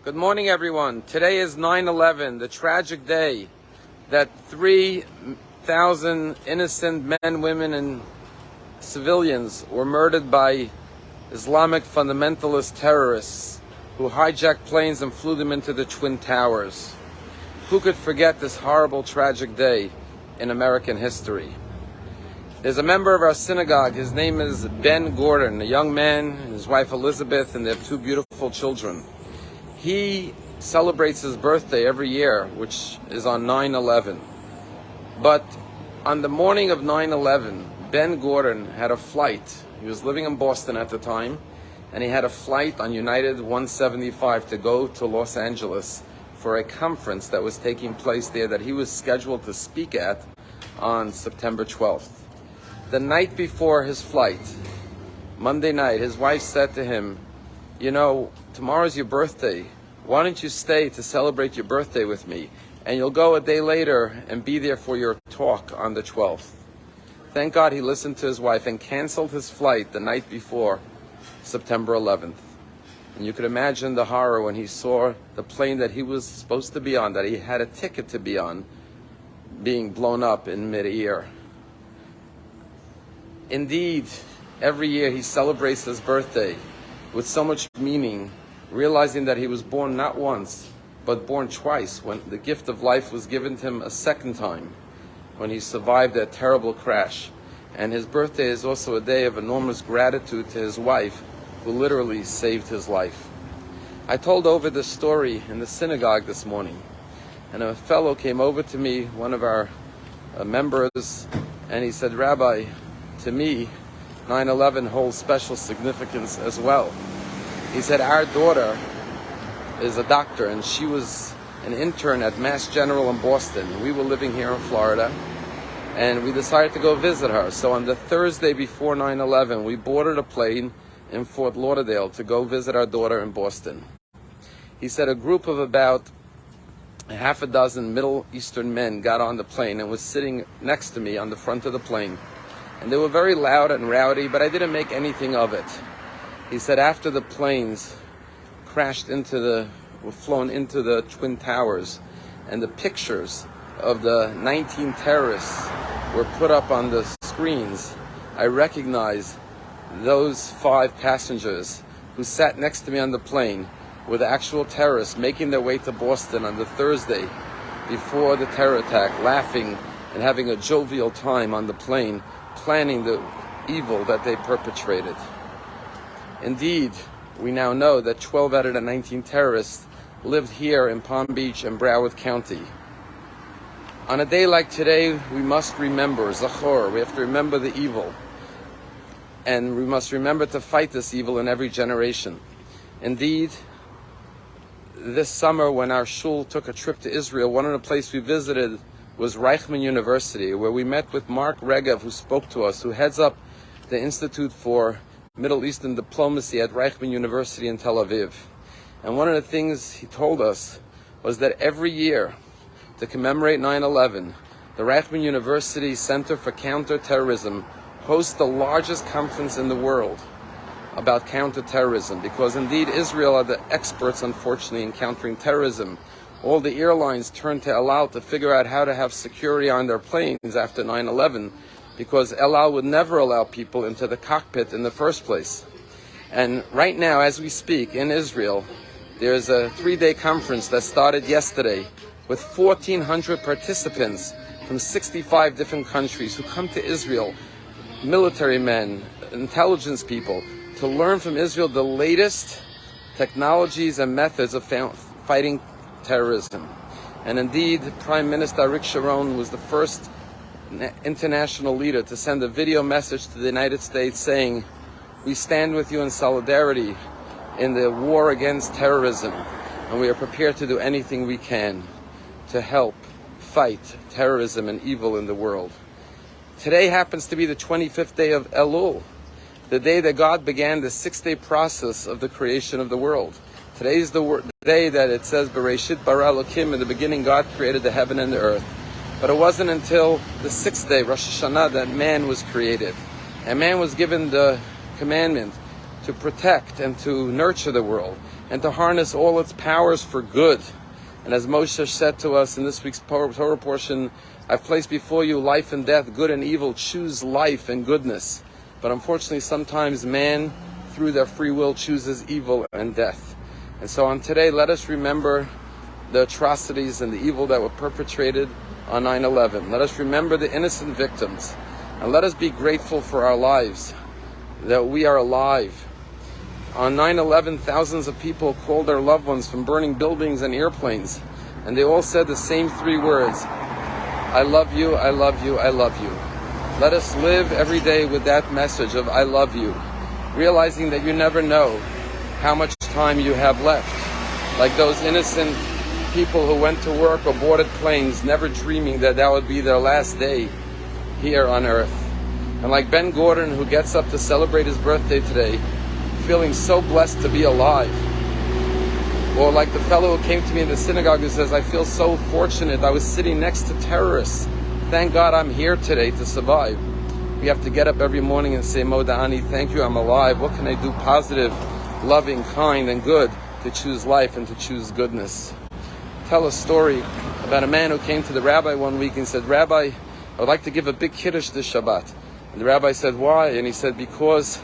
Good morning, everyone. Today is 9/11, the tragic day that 3,000 innocent men, women, and civilians were murdered by Islamic fundamentalist terrorists who hijacked planes and flew them into the Twin Towers. Who could forget this horrible, tragic day in American history? There's a member of our synagogue. His name is Ben Gordon, a young man, and his wife Elizabeth, and they have two beautiful children. He celebrates his birthday every year, which is on 9/11. But on the morning of 9/11, Ben Gordon had a flight. He was living in Boston at the time, and he had a flight on United 175 to go to Los Angeles for a conference that was taking place there that he was scheduled to speak at on September 12th. The night before his flight, Monday night, his wife said to him, "You know, tomorrow's your birthday. Why don't you stay to celebrate your birthday with me? And you'll go a day later and be there for your talk on the 12th. Thank God he listened to his wife and canceled his flight the night before September 11th. And you could imagine the horror when he saw the plane that he was supposed to be on, that he had a ticket to be on, being blown up in mid-air. Indeed, every year he celebrates his birthday with so much meaning, realizing that he was born not once, but born twice, when the gift of life was given to him a second time, when he survived that terrible crash. And his birthday is also a day of enormous gratitude to his wife, who literally saved his life. I told over this story in the synagogue this morning, and a fellow came over to me, one of our members, and he said, "Rabbi, to me, 9/11 holds special significance as well." He said, "Our daughter is a doctor, and she was an intern at Mass General in Boston. We were living here in Florida, and we decided to go visit her. So on the Thursday before 9/11, we boarded a plane in Fort Lauderdale to go visit our daughter in Boston." He said a group of about a half a dozen Middle Eastern men got on the plane and was sitting next to me on the front of the plane. And they were very loud and rowdy, but I didn't make anything of it. He said after the planes were flown into the Twin Towers, and the pictures of the 19 terrorists were put up on the screens, I recognized those 5 passengers who sat next to me on the plane were the actual terrorists making their way to Boston on the Thursday before the terror attack, laughing and having a jovial time on the plane, planning the evil that they perpetrated. Indeed, we now know that 12 out of the 19 terrorists lived here in Palm Beach and Broward County. On a day like today, we must remember Zachor. We have to remember the evil. And we must remember to fight this evil in every generation. Indeed, this summer when our shul took a trip to Israel, one of the places we visited was Reichman University, where we met with Mark Regev, who spoke to us, who heads up the Institute for Middle Eastern Diplomacy at Reichman University in Tel Aviv. And one of the things he told us was that every year, to commemorate 9/11, the Reichman University Center for Counterterrorism hosts the largest conference in the world about counterterrorism, because indeed Israel are the experts, unfortunately, in countering terrorism. All the airlines turned to El Al to figure out how to have security on their planes after 9/11, because El Al would never allow people into the cockpit in the first place. And right now, as we speak, in Israel, there's a 3-day conference that started yesterday with 1,400 participants from 65 different countries who come to Israel, military men, intelligence people, to learn from Israel the latest technologies and methods of fighting terrorism. And indeed, Prime Minister Ariel Sharon was the first international leader to send a video message to the United States saying, "We stand with you in solidarity in the war against terrorism, and we are prepared to do anything we can to help fight terrorism and evil in the world." Today happens to be the 25th day of Elul, the day that God began the 6-day process of the creation of the world. Today is the day that it says, Bereshit bara Elokim, in the beginning God created the heaven and the earth. But it wasn't until the 6th day, Rosh Hashanah, that man was created. And man was given the commandment to protect and to nurture the world. and to harness all its powers for good. And as Moshe said to us in this week's Torah portion, I've placed before you life and death, good and evil. Choose life and goodness. But unfortunately, sometimes man, through their free will, chooses evil and death. And so on today, let us remember the atrocities and the evil that were perpetrated on 9/11. Let us remember the innocent victims. And let us be grateful for our lives, that we are alive. On 9/11, thousands of people called their loved ones from burning buildings and airplanes, and they all said the same three words: I love you, I love you, I love you. Let us live every day with that message of I love you, realizing that you never know how much time you have left. Like those innocent people who went to work or boarded planes, never dreaming that that would be their last day here on earth. And like Ben Gordon, who gets up to celebrate his birthday today, feeling so blessed to be alive. Or like the fellow who came to me in the synagogue who says, I feel so fortunate, I was sitting next to terrorists. Thank God I'm here today to survive. We have to get up every morning and say, Moda'ani, thank you, I'm alive. What can I do positive, loving, kind, and good to choose life and to choose goodness? Tell a story about a man who came to the rabbi one week and said, Rabbi, I would like to give a big kiddush this Shabbat. And the rabbi said, why? And he said, because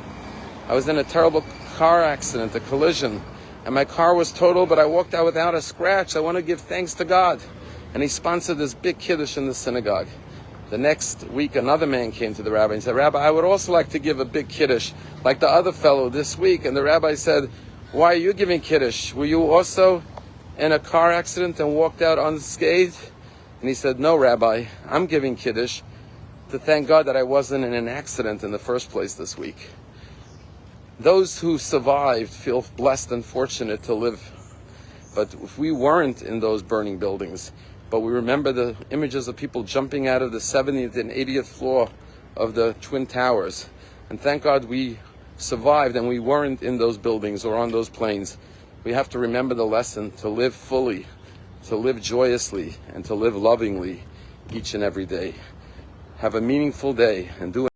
I was in a terrible car accident, a collision, and my car was totaled, but I walked out without a scratch. I want to give thanks to God. And he sponsored this big kiddush in the synagogue. The next week, another man came to the rabbi and said, Rabbi, I would also like to give a big kiddush, like the other fellow this week. And the rabbi said, why are you giving kiddush? Were you also in a car accident and walked out unscathed? And he said, no, Rabbi, I'm giving kiddush to thank God that I wasn't in an accident in the first place this week. Those who survived feel blessed and fortunate to live. But if we weren't in those burning buildings, but we remember the images of people jumping out of the 70th and 80th floor of the Twin Towers, and thank God we survived and we weren't in those buildings or on those planes, we have to remember the lesson to live fully, to live joyously, and to live lovingly each and every day. Have a meaningful day and do